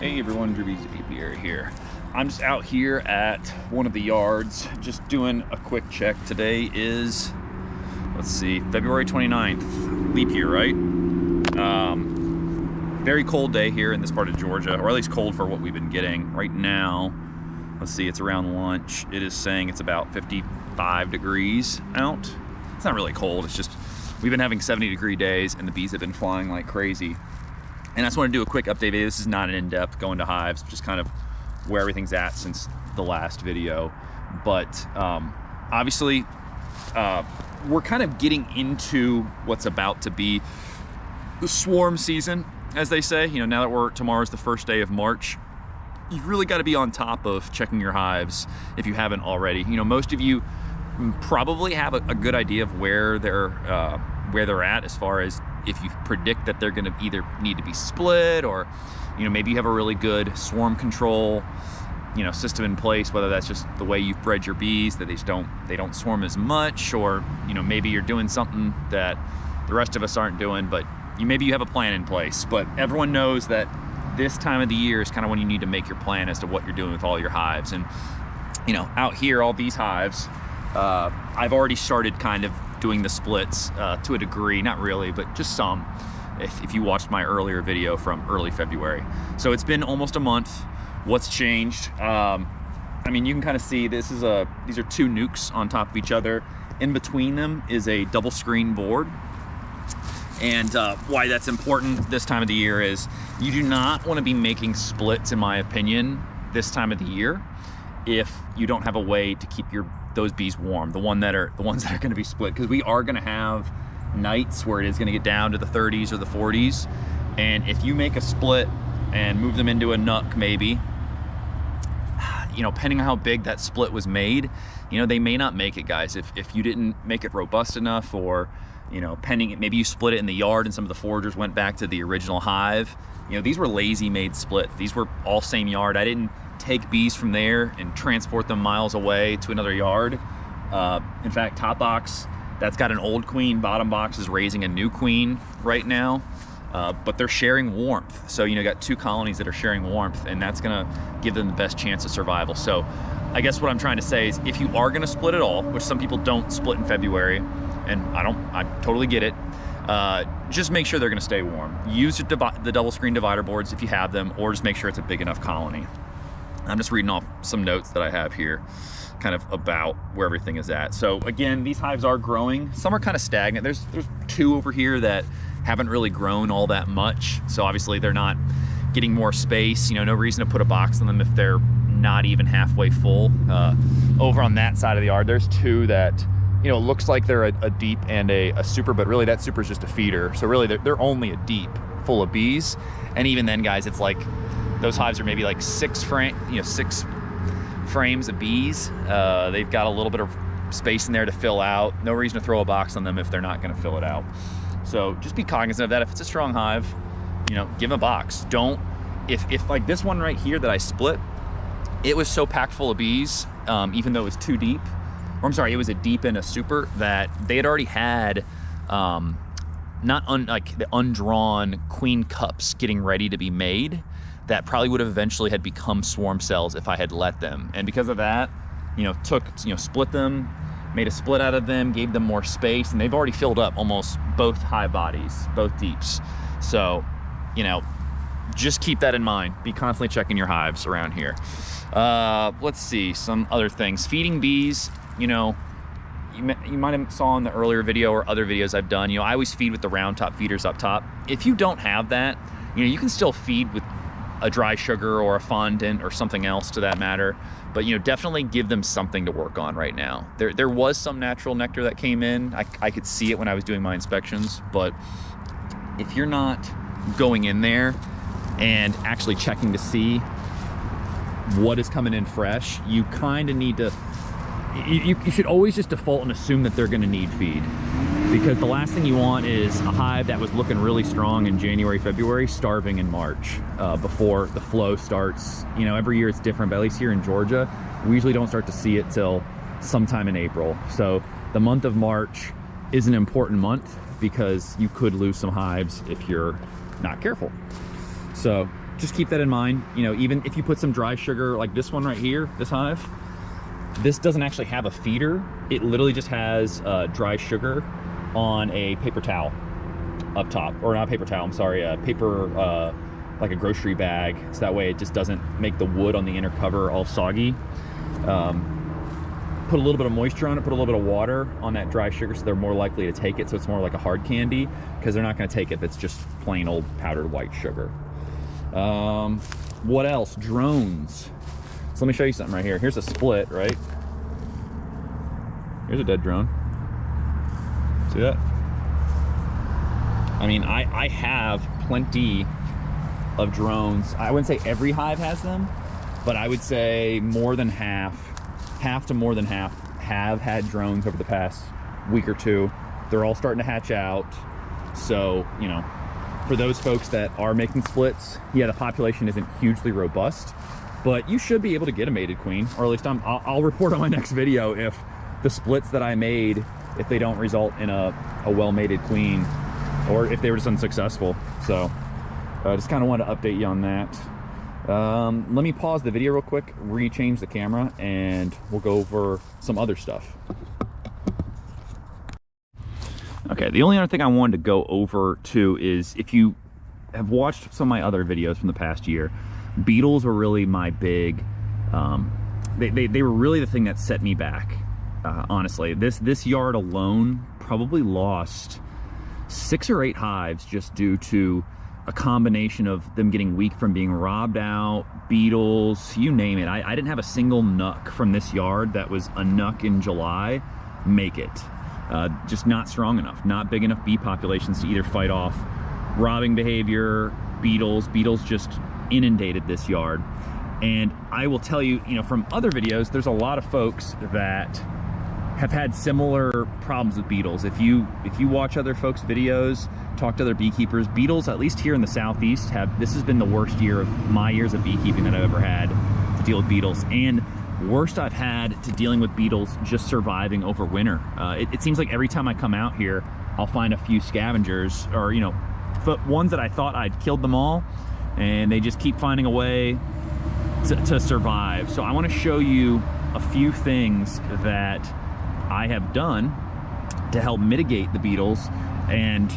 Hey everyone, Drew's Apiary here. I'm just out here at one of the yards, just doing a quick check. Today is, let's see, February 29th, leap year, right? Very cold day here in this part of Georgia, or at least cold for what we've been getting. Right now, let's see, it's around lunch. It is saying it's about 55 degrees out. It's not really cold, it's just, we've been having 70-degree days and the bees have been flying like crazy. And I just want to do a quick update video. This is not an in-depth going to hives, just kind of where everything's at since the last video. But obviously, we're kind of getting into what's about to be the swarm season, as they say. You know, now that tomorrow's the first day of March, you've really got to be on top of checking your hives if you haven't already. You know, most of you probably have a good idea of where they're at, as far as if you predict that they're going to either need to be split, or, you know, maybe you have a really good swarm control, you know, system in place, whether that's just the way you've bred your bees, that they don't swarm as much, or, you know, maybe you're doing something that the rest of us aren't doing, but maybe you have a plan in place. But everyone knows that this time of the year is kind of when you need to make your plan as to what you're doing with all your hives. And, you know, out here, all these hives, I've already started kind of doing the splits to a degree, not really, but just some, if you watched my earlier video from early February. So it's been almost a month. What's changed? I mean, you can kind of see these are two nukes on top of each other. In between them is a double screen board. And why that's important this time of the year is you do not want to be making splits, in my opinion, this time of the year if you don't have a way to keep those bees warm, the ones that are going to be split, because we are going to have nights where it is going to get down to the 30s or the 40s. And if you make a split and move them into a nook, maybe, you know, depending on how big that split was made, you know, they may not make it, guys. If you didn't make it robust enough, or, you know, maybe you split it in the yard and some of the foragers went back to the original hive. You know, these were lazy made splits. These were all same yard. I didn't take bees from there and transport them miles away to another yard. In fact, top box, that's got an old queen. Bottom box is raising a new queen right now. But they're sharing warmth. So, you know, you got two colonies that are sharing warmth, and that's gonna give them the best chance of survival. So I guess what I'm trying to say is, if you are gonna split it all, which some people don't split in February, and I totally get it, just make sure they're gonna stay warm. Use the double screen divider boards if you have them, or just make sure it's a big enough colony. I'm just reading off some notes that I have here, kind of about where everything is at. So again, these hives are growing. Some are kind of stagnant. There's two over here that haven't really grown all that much. So obviously they're not getting more space. You know, no reason to put a box on them if they're not even halfway full. Over on that side of the yard, there's two that, you know, looks like they're a deep and a super, but really that super is just a feeder. So really they're only a deep full of bees. And even then, guys, it's like, those hives are maybe like 6 frames of bees. They've got a little bit of space in there to fill out. No reason to throw a box on them if they're not gonna fill it out. So just be cognizant of that. If it's a strong hive, you know, give them a box. Don't, if like this one right here that I split, it was so packed full of bees, even though it was too deep, or I'm sorry, it was a deep and a super, that they had already had, like the undrawn queen cups getting ready to be made, that probably would have eventually had become swarm cells if I had let them. And because of that, you know, split them, made a split out of them, gave them more space, and they've already filled up almost both hive bodies, both deeps. So, you know, just keep that in mind. Be constantly checking your hives around here. Let's see, some other things. Feeding bees, you know, you might have saw in the earlier video or other videos I've done, you know, I always feed with the round top feeders up top. If you don't have that, you know, you can still feed with a dry sugar or a fondant or something else to that matter, but, you know, definitely give them something to work on right now. There was some natural nectar that came in. I could see it when I was doing my inspections, but if you're not going in there and actually checking to see what is coming in fresh, you kind of need to, you should always just default and assume that they're gonna need feed. Because the last thing you want is a hive that was looking really strong in January, February, starving in March before the flow starts. You know, every year it's different, but at least here in Georgia, we usually don't start to see it till sometime in April. So the month of March is an important month because you could lose some hives if you're not careful. So just keep that in mind. You know, even if you put some dry sugar, like this one right here, this hive, this doesn't actually have a feeder. It literally just has dry sugar on a paper towel up top, or not a paper towel, I'm sorry, a paper, like a grocery bag. So that way it just doesn't make the wood on the inner cover all soggy. Put a little bit of moisture on it, put a little bit of water on that dry sugar so they're more likely to take it, so it's more like a hard candy, because they're not going to take it that's just plain old powdered white sugar. What else? Drones. So let me show you something right here. Here's a split, right? Here's a dead drone. See that? I mean, I have plenty of drones. I wouldn't say every hive has them, but I would say more than half to more than half have had drones over the past week or two. They're all starting to hatch out. So, you know, for those folks that are making splits, yeah, the population isn't hugely robust, but you should be able to get a mated queen, or at least I'll report on my next video if the splits that I made, if they don't result in a well-mated queen, or if they were just unsuccessful. So I just kind of wanted to update you on that. Let me pause the video real quick, re-change the camera, and we'll go over some other stuff. Okay, the only other thing I wanted to go over too is, if you have watched some of my other videos from the past year, beetles were really my big, they were really the thing that set me back. Honestly, this yard alone probably lost 6 or 8 hives just due to a combination of them getting weak from being robbed out, beetles, you name it. I didn't have a single nuck from this yard that was a nuck in July make it. Just not strong enough, not big enough bee populations to either fight off robbing behavior, beetles. Beetles just inundated this yard. And I will tell you, you know, from other videos, there's a lot of folks that have had similar problems with beetles. If you watch other folks' videos, talk to other beekeepers, beetles, at least here in the Southeast, this has been the worst year of my years of beekeeping that I've ever had to deal with beetles. And worst I've had to dealing with beetles just surviving over winter. It seems like every time I come out here, I'll find a few scavengers, or, you know, ones that I thought I'd killed them all, and they just keep finding a way to survive. So I want to show you a few things that I have done to help mitigate the beetles, and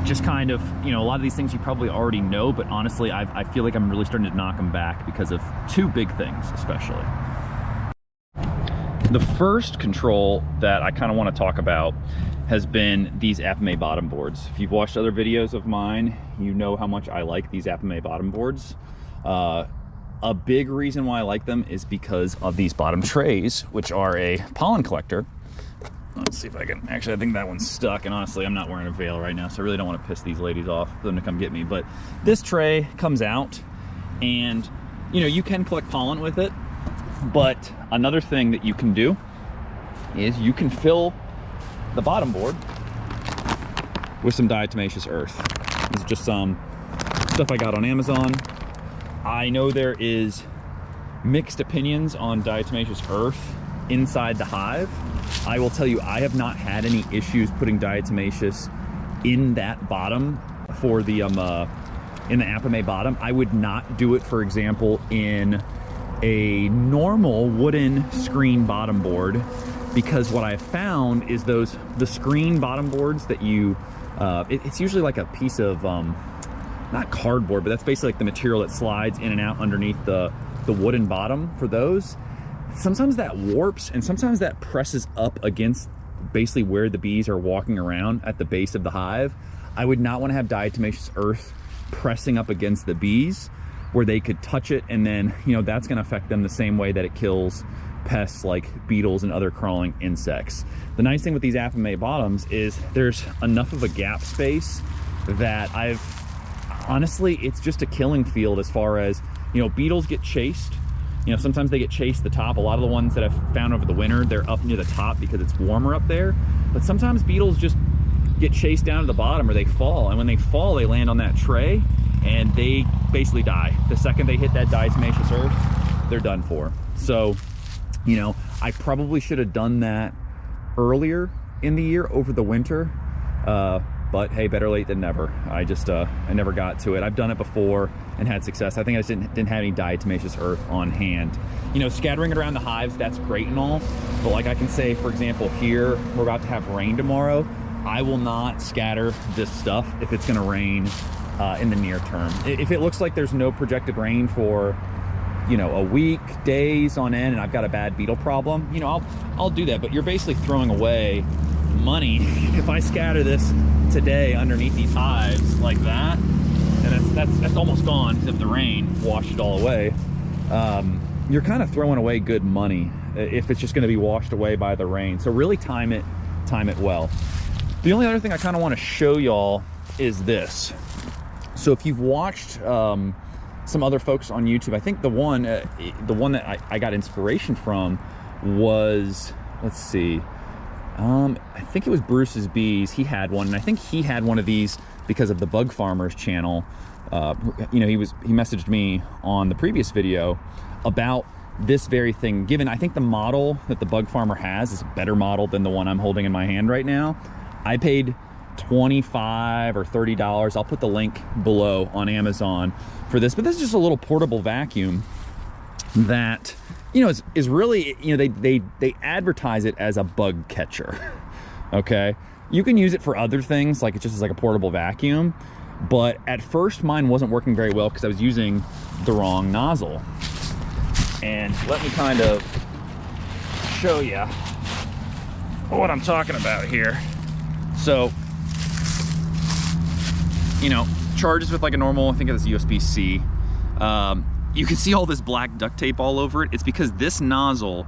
just kind of, you know, a lot of these things you probably already know, but honestly, I feel like I'm really starting to knock them back because of 2 big things, especially. The first control that I kind of want to talk about has been these Apame bottom boards. If you've watched other videos of mine, you know how much I like these Apame bottom boards. A big reason why I like them is because of these bottom trays, which are a pollen collector. Let's see if I can, actually I think that one's stuck, and honestly I'm not wearing a veil right now, so I really don't want to piss these ladies off for them to come get me. But this tray comes out, and you know, you can collect pollen with it, but another thing that you can do is you can fill the bottom board with some diatomaceous earth. This is just some stuff I got on Amazon. I know there is mixed opinions on diatomaceous earth inside the hive. I will tell you, I have not had any issues putting diatomaceous in that bottom for the in the Apame bottom. I would not do it, for example, in a normal wooden screen bottom board, because what I found is the screen bottom boards that you it's usually like a piece of not cardboard, but that's basically like the material that slides in and out underneath the wooden bottom for those. Sometimes that warps, and sometimes that presses up against basically where the bees are walking around at the base of the hive. I would not want to have diatomaceous earth pressing up against the bees where they could touch it, and then, you know, that's going to affect them the same way that it kills pests like beetles and other crawling insects. The nice thing with these Apame bottoms is there's enough of a gap space that honestly, it's just a killing field as far as, you know, beetles get chased. You know, sometimes they get chased to the top. A lot of the ones that I've found over the winter, they're up near the top because it's warmer up there. But sometimes beetles just get chased down to the bottom, or they fall. And when they fall, they land on that tray and they basically die. The second they hit that diatomaceous earth, they're done for. So, you know, I probably should have done that earlier in the year over the winter. but hey, better late than never. I just, I never got to it. I've done it before and had success. I think I just didn't have any diatomaceous earth on hand. You know, scattering it around the hives, that's great and all, but like I can say, for example, here, we're about to have rain tomorrow. I will not scatter this stuff if it's gonna rain in the near term. If it looks like there's no projected rain for, you know, a week, days on end, and I've got a bad beetle problem, you know, I'll do that. But you're basically throwing away money if I scatter this today underneath these hives like that, and that's almost gone because of the rain washed it all away. You're kind of throwing away good money if it's just going to be washed away by the rain. So really time it well. The only other thing I kind of want to show y'all is this. So if you've watched some other folks on YouTube, I think the one that I got inspiration from was, let's see, I think it was Bruce's Bees. He had one, and I think he had one of these because of the Bug Farmers channel. You know, he messaged me on the previous video about this very thing. Given, I think the model that the Bug Farmer has is a better model than the one I'm holding in my hand right now. I paid $25 or $30. I'll put the link below on Amazon for this, but this is just a little portable vacuum that, you know, is really, you know, they advertise it as a bug catcher. Okay, you can use it for other things, like it just is like a portable vacuum, but at first mine wasn't working very well because I was using the wrong nozzle. And let me kind of show you what I'm talking about here. So, you know, charges with like a normal, I think it's USB-C. You can see all this black duct tape all over it. It's because this nozzle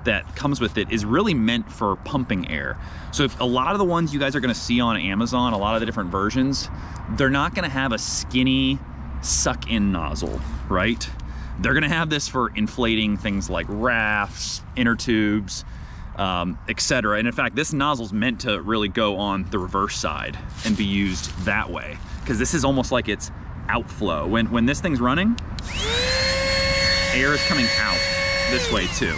that comes with it is really meant for pumping air. So if a lot of the ones you guys are gonna see on Amazon, a lot of the different versions, they're not gonna have a skinny suck-in nozzle, right? They're gonna have this for inflating things like rafts, inner tubes, etc. And in fact, this nozzle's meant to really go on the reverse side and be used that way, because this is almost like it's outflow. When this thing's running, air is coming out this way too.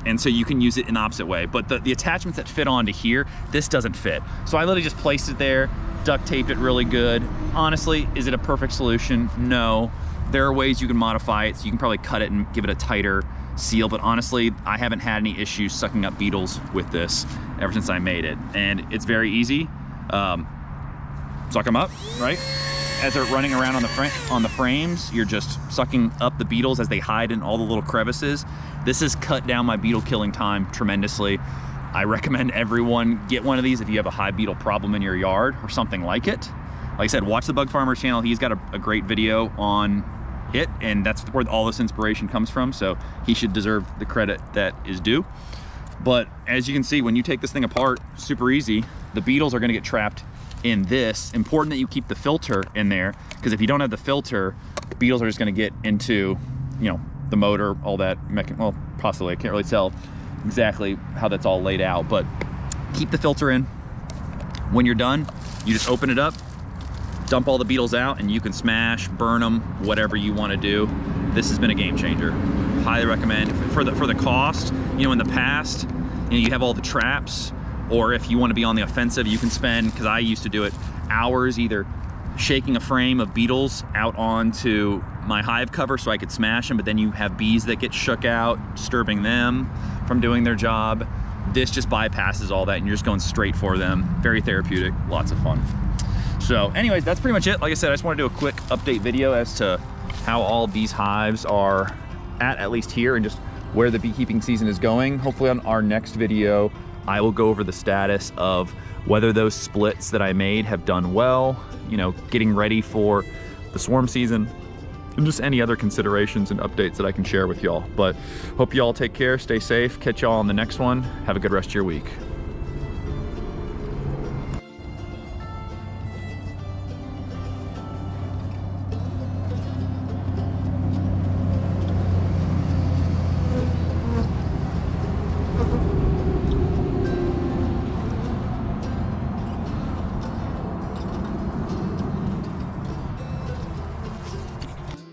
And so you can use it in the opposite way. But the attachments that fit onto here, this doesn't fit. So I literally just placed it there, duct taped it really good. Honestly, is it a perfect solution? No. There are ways you can modify it, so you can probably cut it and give it a tighter seal, but honestly, I haven't had any issues sucking up beetles with this ever since I made it. And it's very easy. Suck them up, right? As they're running around on the frames, you're just sucking up the beetles as they hide in all the little crevices. This has cut down my beetle killing time tremendously. I recommend everyone get one of these if you have a hive beetle problem in your yard or something like it. Like I said, watch the Bug Farmer channel. He's got a great video on it, and that's where all this inspiration comes from, so he should deserve the credit that is due. But as you can see, when you take this thing apart, super easy, the beetles are going to get trapped in this. Important that you keep the filter in there, because if you don't have the filter, the beetles are just going to get into, you know, the motor, all that, well, possibly, I can't really tell exactly how that's all laid out, but keep the filter in. When you're done, you just open it up, dump all the beetles out, and you can smash, burn them, whatever you want to do. This has been a game changer. Highly recommend. For the cost, you know, in the past, you know, you have all the traps, or if you want to be on the offensive, you can spend, because I used to do it, hours either shaking a frame of beetles out onto my hive cover so I could smash them, but then you have bees that get shook out, disturbing them from doing their job. This just bypasses all that, and you're just going straight for them. Very therapeutic, lots of fun. So anyways, that's pretty much it. Like I said, I just want to do a quick update video as to how all these hives are at least here, and just where the beekeeping season is going. Hopefully on our next video, I will go over the status of whether those splits that I made have done well, you know, getting ready for the swarm season, and just any other considerations and updates that I can share with y'all. But hope y'all take care, stay safe, catch y'all on the next one. Have a good rest of your week.